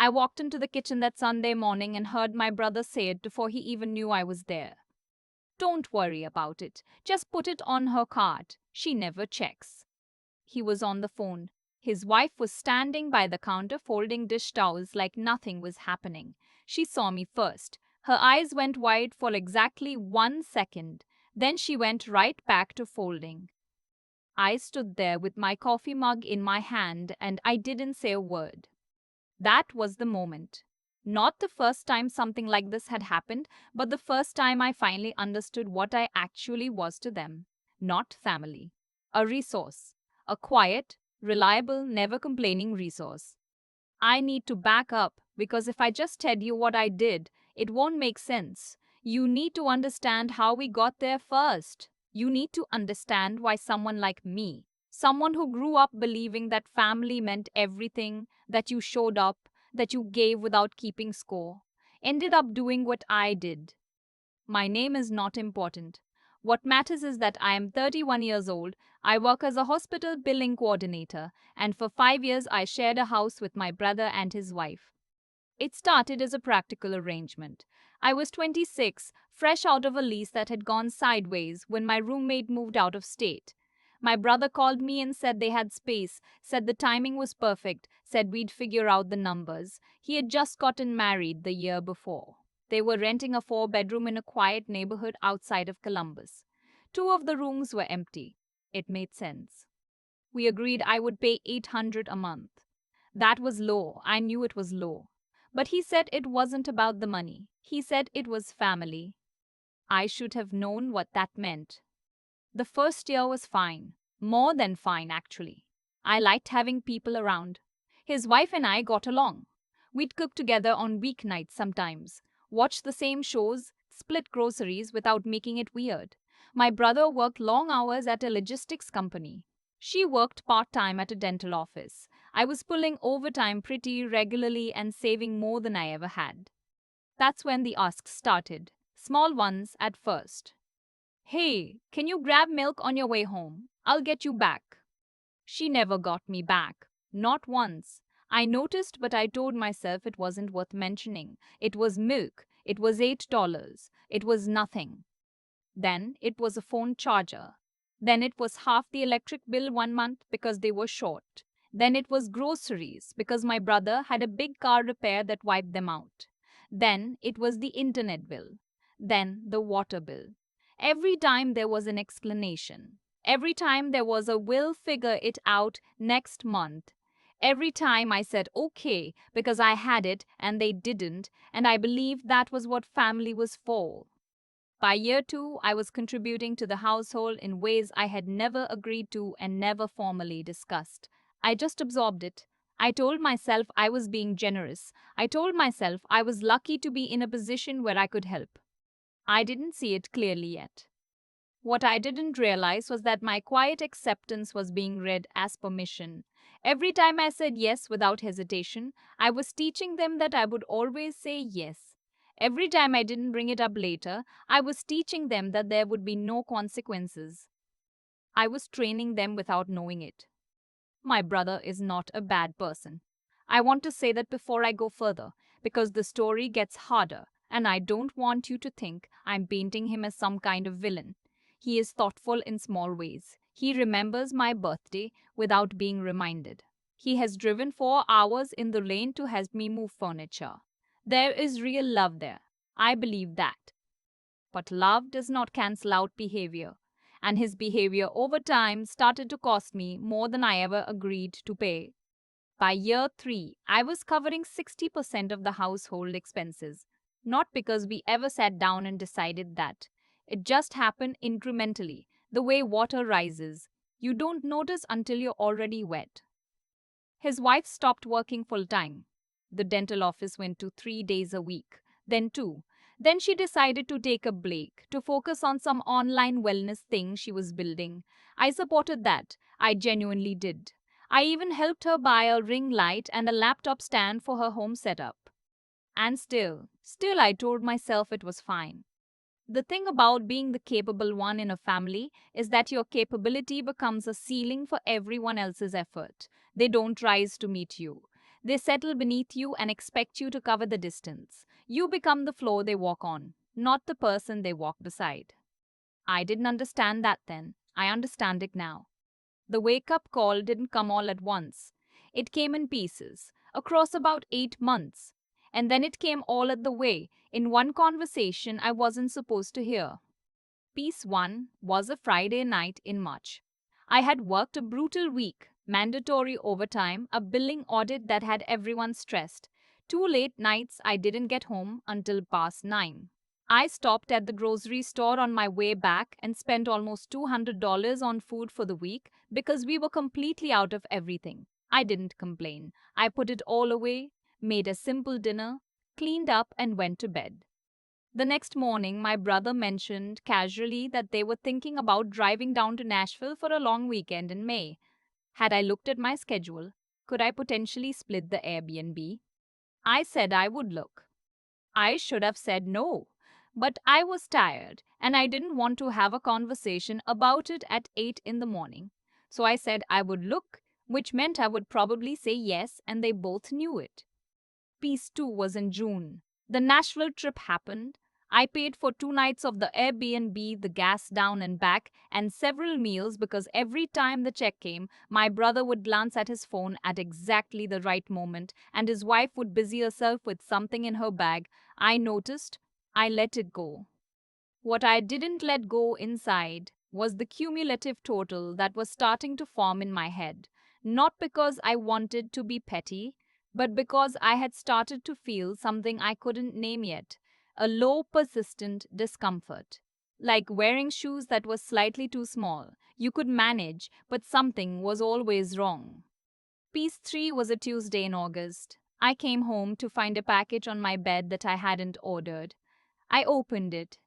I walked into the kitchen that Sunday morning and heard my brother say it before he even knew I was there. "Don't worry about it. Just put it on her card. She never checks." He was on the phone. His wife was standing by the counter folding dish towels like nothing was happening. She saw me first. Her eyes went wide for exactly 1 second. Then she went right back to folding. I stood there with my coffee mug in my hand and I didn't say a word. That was the moment. Not the first time something like this had happened, but the first time I finally understood what I actually was to them. Not family. A resource. A quiet, reliable, never complaining resource. I need to back up because if I just tell you what I did, it won't make sense. You need to understand how we got there first. You need to understand why someone like me, someone who grew up believing that family meant everything, that you showed up, that you gave without keeping score, ended up doing what I did. My name is not important. What matters is that I am 31 years old, I work as a hospital billing coordinator, and for 5 years I shared a house with my brother and his wife. It started as a practical arrangement. I was 26, fresh out of a lease that had gone sideways when my roommate moved out of state. My brother called me and said they had space, said the timing was perfect, said we'd figure out the numbers. He had just gotten married the year before. They were renting a 4-bedroom in a quiet neighborhood outside of Columbus. 2 of the rooms were empty. It made sense. We agreed I would pay $800 a month. That was low. I knew it was low. But he said it wasn't about the money. He said it was family. I should have known what that meant. The first year was fine. More than fine, actually. I liked having people around. His wife and I got along. We'd cook together on weeknights sometimes, watch the same shows, split groceries without making it weird. My brother worked long hours at a logistics company. She worked part-time at a dental office. I was pulling overtime pretty regularly and saving more than I ever had. That's when the asks started. Small ones at first. "Hey, can you grab milk on your way home? I'll get you back." She never got me back. Not once. I noticed, but I told myself it wasn't worth mentioning. It was milk. It was $8. It was nothing. Then it was a phone charger. Then it was half the electric bill 1 month because they were short. Then it was groceries because my brother had a big car repair that wiped them out. Then it was the internet bill. Then the water bill. Every time there was an explanation. Every time there was a "we'll figure it out next month." Every time I said okay because I had it and they didn't, and I believed that was what family was for. By year 2, I was contributing to the household in ways I had never agreed to and never formally discussed. I just absorbed it. I told myself I was being generous. I told myself I was lucky to be in a position where I could help. I didn't see it clearly yet. What I didn't realize was that my quiet acceptance was being read as permission. Every time I said yes without hesitation, I was teaching them that I would always say yes. Every time I didn't bring it up later, I was teaching them that there would be no consequences. I was training them without knowing it. My brother is not a bad person. I want to say that before I go further, because the story gets harder, and I don't want you to think I'm painting him as some kind of villain. He is thoughtful in small ways. He remembers my birthday without being reminded. He has driven 4 hours in the rain to help me move furniture. There is real love there. I believe that. But love does not cancel out behavior. And his behavior over time started to cost me more than I ever agreed to pay. By year 3, I was covering 60% of the household expenses. Not because we ever sat down and decided that. It just happened incrementally, the way water rises. You don't notice until you're already wet. His wife stopped working full-time. The dental office went to 3 days a week, then 2. Then she decided to take a break, to focus on some online wellness thing she was building. I supported that. I genuinely did. I even helped her buy a ring light and a laptop stand for her home setup. And still I told myself it was fine. The thing about being the capable one in a family is that your capability becomes a ceiling for everyone else's effort. They don't rise to meet you. They settle beneath you and expect you to cover the distance. You become the floor they walk on, not the person they walk beside. I didn't understand that then. I understand it now. The wake up call didn't come all at once. It came in pieces, across about 8 months. And then it came all at the way, in one conversation I wasn't supposed to hear. Piece 1 was a Friday night in March. I had worked a brutal week, mandatory overtime, a billing audit that had everyone stressed. 2 late nights I didn't get home until past 9. I stopped at the grocery store on my way back and spent almost $200 on food for the week because we were completely out of everything. I didn't complain. I put it all away, made a simple dinner, cleaned up, and went to bed. The next morning, my brother mentioned casually that they were thinking about driving down to Nashville for a long weekend in May. Had I looked at my schedule, could I potentially split the Airbnb? I said I would look. I should have said no. But I was tired and I didn't want to have a conversation about it at 8 in the morning. So I said I would look, which meant I would probably say yes, and they both knew it. Piece 2 was in June. The Nashville trip happened. I paid for 2 nights of the Airbnb, the gas down and back, and several meals because every time the check came, my brother would glance at his phone at exactly the right moment and his wife would busy herself with something in her bag. I noticed. I let it go. What I didn't let go inside was the cumulative total that was starting to form in my head, not because I wanted to be petty, but because I had started to feel something I couldn't name yet, a low, persistent discomfort. Like wearing shoes that were slightly too small. You could manage, but something was always wrong. Piece 3 was a Tuesday in August. I came home to find a package on my bed that I hadn't ordered. I opened it.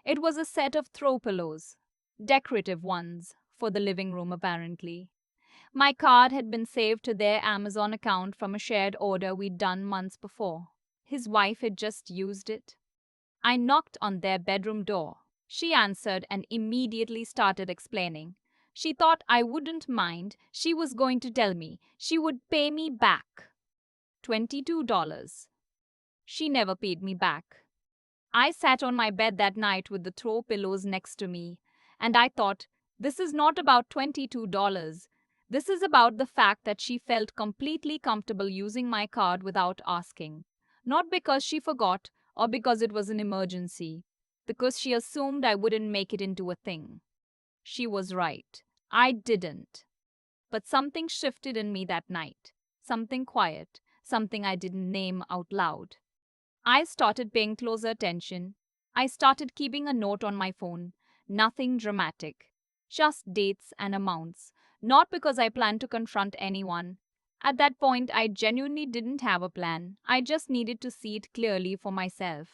It was a set of throw pillows, decorative ones, for the living room apparently. My card had been saved to their Amazon account from a shared order we'd done months before. His wife had just used it. I knocked on their bedroom door. She answered and immediately started explaining. She thought I wouldn't mind. She was going to tell me she would pay me back $22. She never paid me back. I sat on my bed that night with the throw pillows next to me, and I thought, this is not about $22. This is about the fact that she felt completely comfortable using my card without asking. Not because she forgot or because it was an emergency, because she assumed I wouldn't make it into a thing. She was right. I didn't. But something shifted in me that night. Something quiet, something I didn't name out loud. I started paying closer attention. I started keeping a note on my phone. Nothing dramatic. Just dates and amounts. Not because I planned to confront anyone. At that point, I genuinely didn't have a plan. I just needed to see it clearly for myself.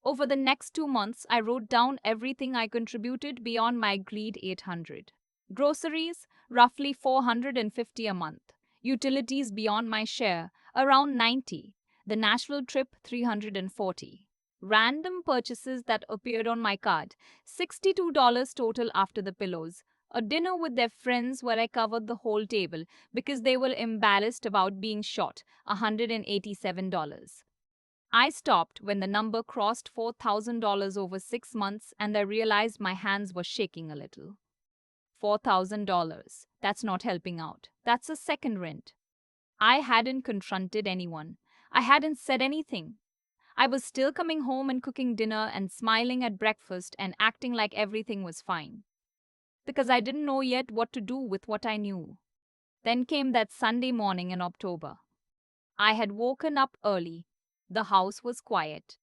Over the next 2 months, I wrote down everything I contributed beyond my agreed 800. Groceries, roughly 450 a month. Utilities beyond my share, around 90. The Nashville trip, 340. Random purchases that appeared on my card, $62 total after the pillows. A dinner with their friends where I covered the whole table because they were embarrassed about being short, $187. I stopped when the number crossed $4,000 over 6 months and I realized my hands were shaking a little. $4,000. That's not helping out. That's a second rent. I hadn't confronted anyone. I hadn't said anything. I was still coming home and cooking dinner and smiling at breakfast and acting like everything was fine. Because I didn't know yet what to do with what I knew. Then came that Sunday morning in October. I had woken up early. The house was quiet.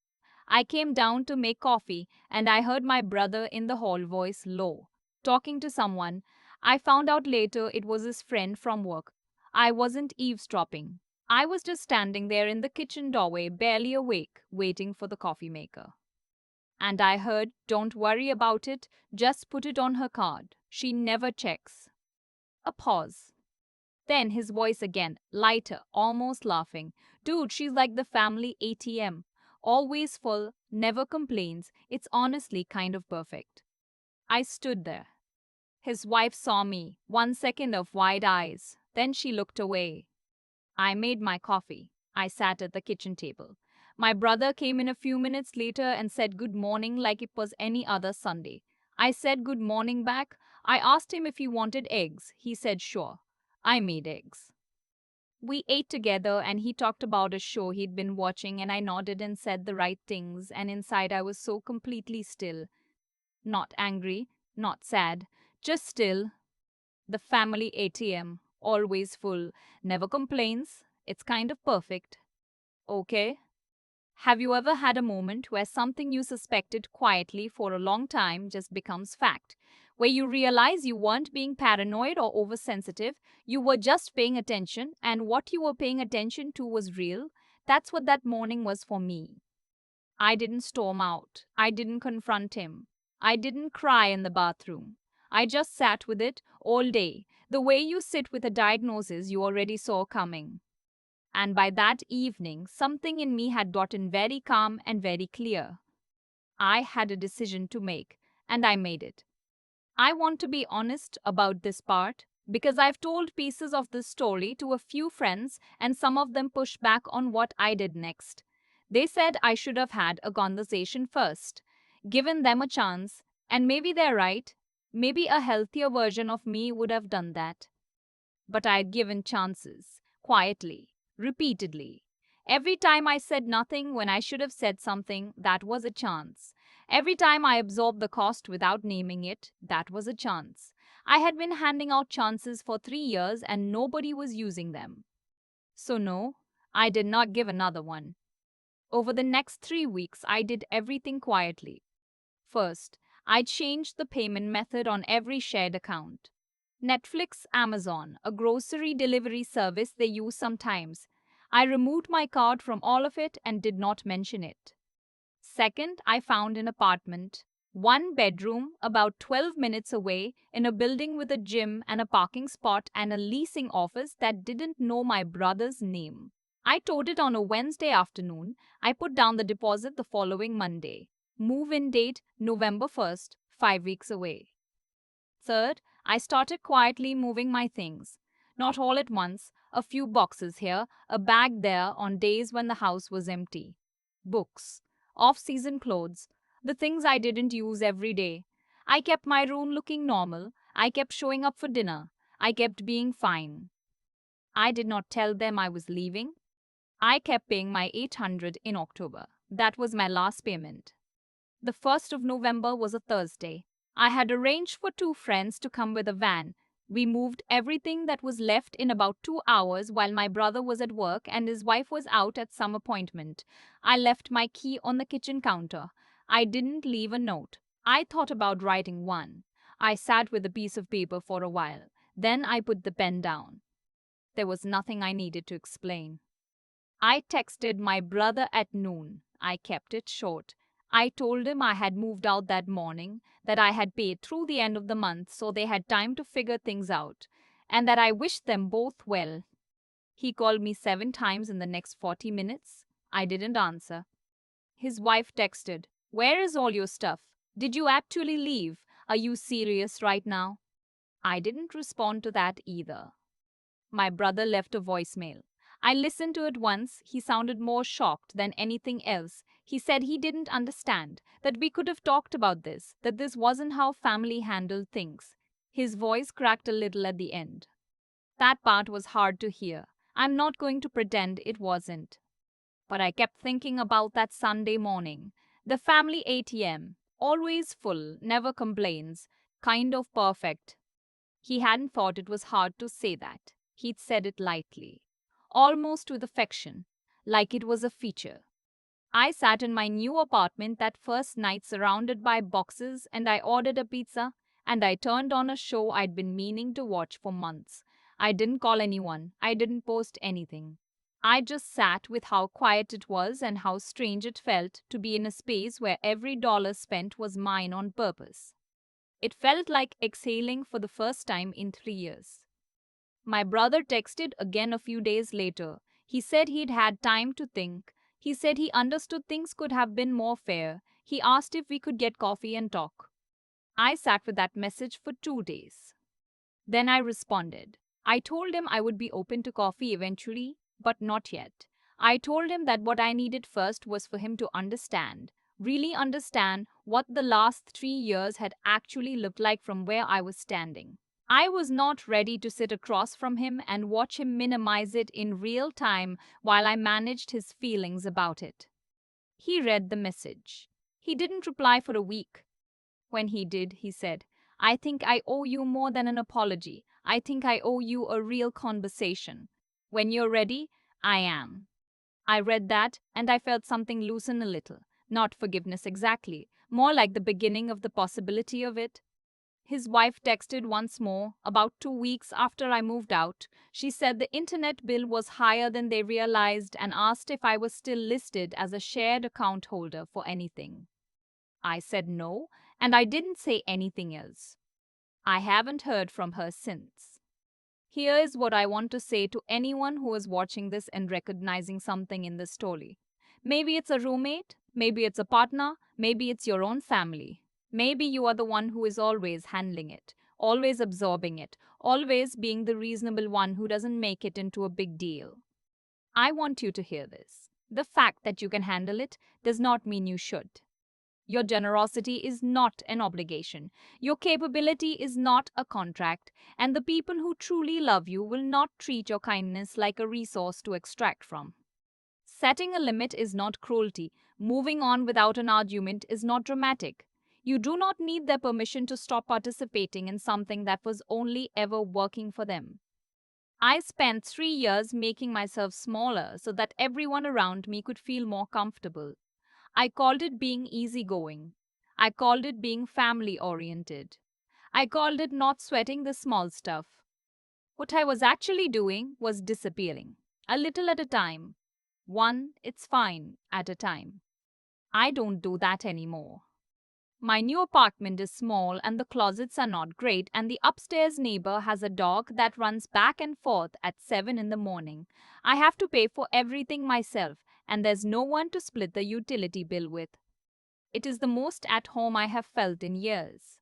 I came down to make coffee and I heard my brother in the hall, voice low, talking to someone. I found out later it was his friend from work. I wasn't eavesdropping. I was just standing there in the kitchen doorway, barely awake, waiting for the coffee maker. And I heard, don't worry about it, just put it on her card. She never checks. A pause. Then his voice again, lighter, almost laughing. Dude, she's like the family ATM. Always full, never complains. It's honestly kind of perfect. I stood there. His wife saw me, 1 second of wide eyes. Then she looked away. I made my coffee. I sat at the kitchen table. My brother came in a few minutes later and said good morning like it was any other Sunday. I said good morning back. I asked him if he wanted eggs. He said sure. I made eggs. We ate together and he talked about a show he'd been watching, and I nodded and said the right things, and inside I was so completely still. Not angry, not sad, just still. The family ATM, always full, never complains. It's kind of perfect. Okay. Have you ever had a moment where something you suspected quietly for a long time just becomes fact? Where you realize you weren't being paranoid or oversensitive, you were just paying attention, and what you were paying attention to was real? That's what that morning was for me. I didn't storm out. I didn't confront him. I didn't cry in the bathroom. I just sat with it all day, the way you sit with a diagnosis you already saw coming. And by that evening, something in me had gotten very calm and very clear. I had a decision to make, and I made it. I want to be honest about this part because I've told pieces of this story to a few friends, and some of them pushed back on what I did next. They said I should have had a conversation first, given them a chance, and maybe they're right. Maybe a healthier version of me would have done that. But I had given chances, quietly, repeatedly. Every time I said nothing when I should have said something, that was a chance. Every time I absorbed the cost without naming it, that was a chance. I had been handing out chances for 3 years and nobody was using them. So, no, I did not give another one. Over the next 3 weeks, I did everything quietly. First, I changed the payment method on every shared account. Netflix, Amazon, a grocery delivery service they use sometimes. I removed my card from all of it and did not mention it. Second, I found an apartment, one bedroom, about 12 minutes away, in a building with a gym and a parking spot and a leasing office that didn't know my brother's name. I told it on a Wednesday afternoon. I put down the deposit the following Monday. Move in date November 1st, 5 weeks away. Third, I started quietly moving my things. Not all at once, a few boxes here, a bag there on days when the house was empty. Books, off season clothes, the things I didn't use every day. I kept my room looking normal. I kept showing up for dinner. I kept being fine. I did not tell them I was leaving. I kept paying my 800 in October. That was my last payment. The 1st of November was a Thursday. I had arranged for two friends to come with a van. We moved everything that was left in about 2 hours while my brother was at work and his wife was out at some appointment. I left my key on the kitchen counter. I didn't leave a note. I thought about writing one. I sat with a piece of paper for a while. Then I put the pen down. There was nothing I needed to explain. I texted my brother at noon. I kept it short. I told him I had moved out that morning, that I had paid through the end of the month so they had time to figure things out, and that I wished them both well. He called me 7 times in the next 40 minutes. I didn't answer. His wife texted, "Where is all your stuff? Did you actually leave? Are you serious right now?" I didn't respond to that either. My brother left a voicemail. I listened to it once. He sounded more shocked than anything else. He said he didn't understand, that we could have talked about this, that this wasn't how family handled things. His voice cracked a little at the end. That part was hard to hear. I'm not going to pretend it wasn't. But I kept thinking about that Sunday morning. The family ATM, always full, never complains, kind of perfect. He hadn't thought it was hard to say that. He'd said it lightly, almost with affection, like it was a feature. I sat in my new apartment that first night surrounded by boxes, and I ordered a pizza, and I turned on a show I'd been meaning to watch for months. I didn't call anyone. I didn't post anything. I just sat with how quiet it was and how strange it felt to be in a space where every dollar spent was mine on purpose. It felt like exhaling for the first time in 3 years. My brother texted again a few days later. He said he'd had time to think. He said he understood things could have been more fair. He asked if we could get coffee and talk. I sat with that message for 2 days. Then I responded. I told him I would be open to coffee eventually, But not yet. I told him that what I needed first was for him to understand, really understand what the last 3 years had actually looked like from where I was standing. I was not ready to sit across from him and watch him minimize it in real time while I managed his feelings about it. He read the message. He didn't reply for a week. When he did, he said, "I think I owe you more than an apology. I think I owe you a real conversation. When you're ready, I am." I read that and I felt something loosen a little. Not forgiveness exactly, more like the beginning of the possibility of it. His wife texted once more, about 2 weeks after I moved out. She said the internet bill was higher than they realized and asked if I was still listed as a shared account holder for anything. I said no, and I didn't say anything else. I haven't heard from her since. Here is what I want to say to anyone who is watching this and recognizing something in this story. Maybe it's a roommate, maybe it's a partner, maybe it's your own family. Maybe you are the one who is always handling it, always absorbing it, always being the reasonable one who doesn't make it into a big deal. I want you to hear this. The fact that you can handle it does not mean you should. Your generosity is not an obligation. Your capability is not a contract. And the people who truly love you will not treat your kindness like a resource to extract from. Setting a limit is not cruelty. Moving on without an argument is not dramatic. You do not need their permission to stop participating in something that was only ever working for them. I spent 3 years making myself smaller so that everyone around me could feel more comfortable. I called it being easygoing. I called it being family oriented. I called it not sweating the small stuff. What I was actually doing was disappearing, a little at a time. One, it's fine, at a time. I don't do that anymore. My new apartment is small and the closets are not great, and the upstairs neighbor has a dog that runs back and forth at 7 in the morning. I have to pay for everything myself, and there's no one to split the utility bill with. It is the most at home I have felt in years.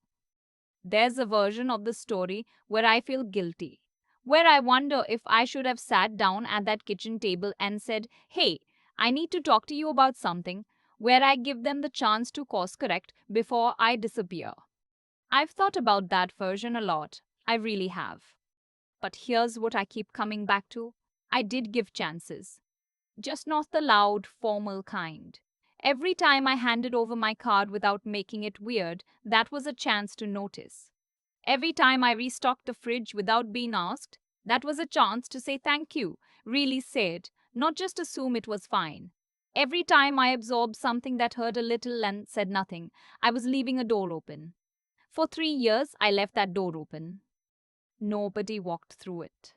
There's a version of the story where I feel guilty, where I wonder if I should have sat down at that kitchen table and said, "Hey, I need to talk to you about something," where I give them the chance to course correct before I disappear. I've thought about that version a lot. I really have. But here's what I keep coming back to. I did give chances, just not the loud, formal kind. Every time I handed over my card without making it weird, that was a chance to notice. Every time I restocked the fridge without being asked, that was a chance to say thank you, really say it, not just assume it was fine. Every time I absorbed something that hurt a little and said nothing, I was leaving a door open. For 3 years, I left that door open. Nobody walked through it.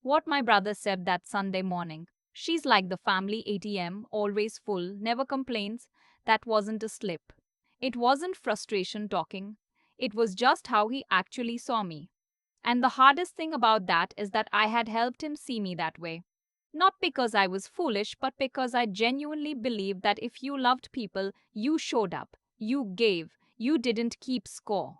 What my brother said that Sunday morning, "She's like the family ATM, always full, never complains," that wasn't a slip. It wasn't frustration talking. It was just how he actually saw me. And the hardest thing about that is that I had helped him see me that way. Not because I was foolish, but because I genuinely believed that if you loved people, you showed up, you gave, you didn't keep score.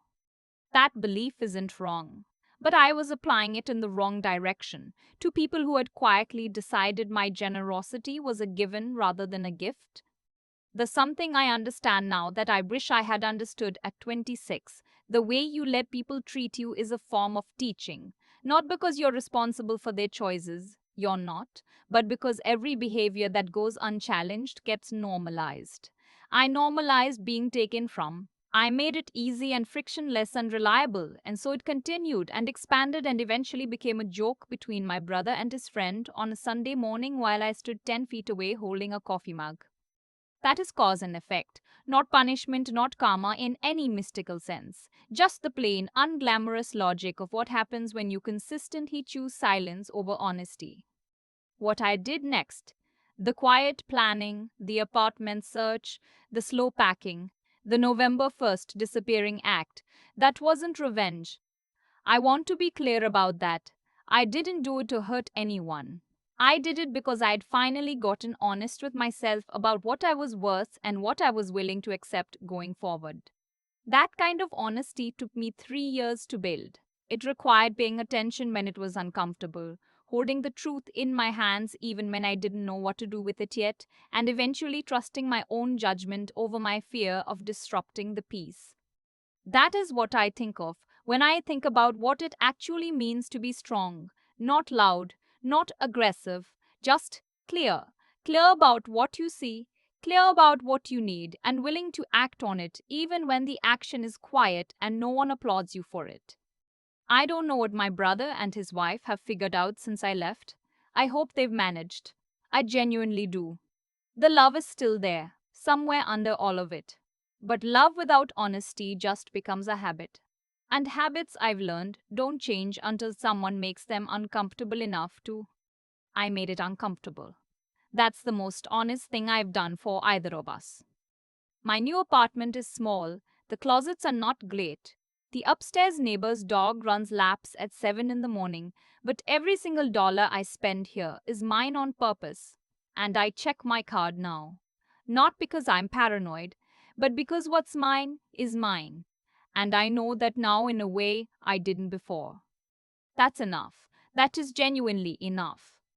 That belief isn't wrong. But I was applying it in the wrong direction, to people who had quietly decided my generosity was a given rather than a gift. The something I understand now that I wish I had understood at 26. The way you let people treat you is a form of teaching. Not because you're responsible for their choices, you're not, but because every behavior that goes unchallenged gets normalized. I normalized being taken from. I made it easy and frictionless and reliable, and so it continued and expanded and eventually became a joke between my brother and his friend on a Sunday morning while I stood 10 feet away holding a coffee mug. That is cause and effect, not punishment, not karma in any mystical sense. Just the plain, unglamorous logic of what happens when you consistently choose silence over honesty. What I did next, the quiet planning, the apartment search, the slow packing, the November 1st disappearing act, that wasn't revenge. I want to be clear about that. I didn't do it to hurt anyone. I did it because I'd finally gotten honest with myself about what I was worth and what I was willing to accept going forward. That kind of honesty took me 3 years to build. It required paying attention when it was uncomfortable, holding the truth in my hands even when I didn't know what to do with it yet, and eventually trusting my own judgment over my fear of disrupting the peace. That is what I think of when I think about what it actually means to be strong, not loud, not aggressive, just clear. Clear about what you see, clear about what you need, and willing to act on it even when the action is quiet and no one applauds you for it. I don't know what my brother and his wife have figured out since I left. I hope they've managed. I genuinely do. The love is still there, somewhere under all of it. But love without honesty just becomes a habit. And habits, I've learned, don't change until someone makes them uncomfortable enough to. I made it uncomfortable. That's the most honest thing I've done for either of us. My new apartment is small, the closets are not great. The upstairs neighbor's dog runs laps at 7 in the morning, but every single dollar I spend here is mine on purpose. And I check my card now. Not because I'm paranoid, but because what's mine is mine. And I know that now in a way I didn't before. That's enough. That is genuinely enough.